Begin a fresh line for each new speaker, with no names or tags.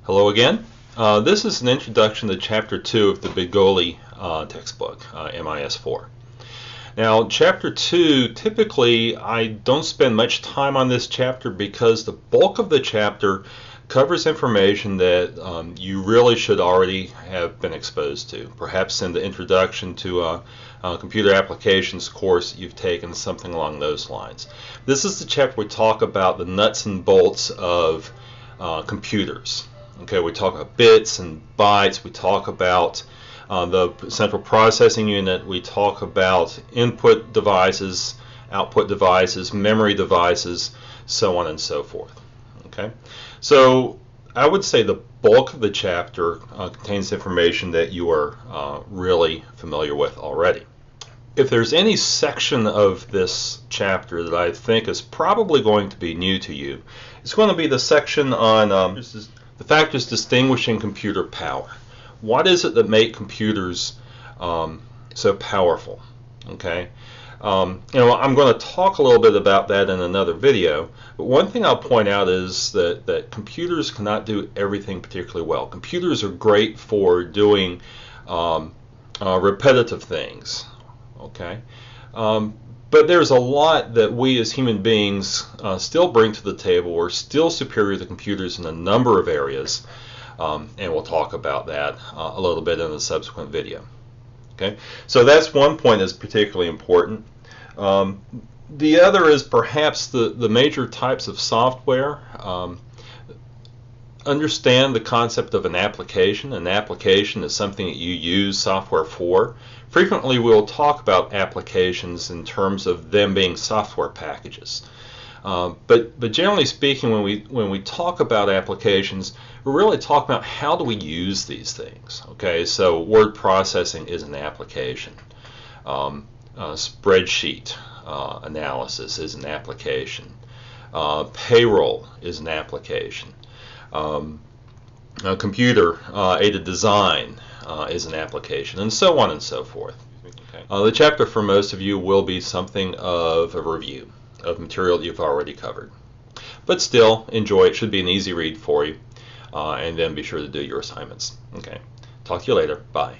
Hello again. This is an introduction to Chapter 2 of the Bidgoli'a textbook, MIS4. Now, Chapter 2, typically I don't spend much time on this chapter because the bulk of the chapter covers information that you really should already have been exposed to. Perhaps in the introduction to a computer applications course you've taken, something along those lines. This is the chapter we talk about the nuts and bolts of computers. Okay, we talk about bits and bytes, we talk about the central processing unit, we talk about input devices, output devices, memory devices, so on and so forth. Okay, so I would say the bulk of the chapter contains information that you are really familiar with already. If there's any section of this chapter that I think is probably going to be new to you, it's going to be the section on the factors distinguishing computer power. What is it that makes computers so powerful? Okay, I'm going to talk a little bit about that in another video. But one thing I'll point out is that computers cannot do everything particularly well. Computers are great for doing repetitive things. Okay, but there's a lot that we as human beings still bring to the table. We're still superior to computers in a number of areas, and we'll talk about that a little bit in a subsequent video. Okay, so that's one point that's particularly important. The other is perhaps the major types of software. Understand the concept of an application. An application is something that you use software for. Frequently we'll talk about applications in terms of them being software packages. But generally speaking, when we talk about applications, we're really talking about how do we use these things. Okay, so word processing is an application. Spreadsheet analysis is an application. Payroll is an application. Computer aided design is an application, and so on and so forth. Okay. The chapter for most of you will be something of a review of material that you've already covered. But still, enjoy it. Should be an easy read for you. And then be sure to do your assignments. Okay. Talk to you later. Bye.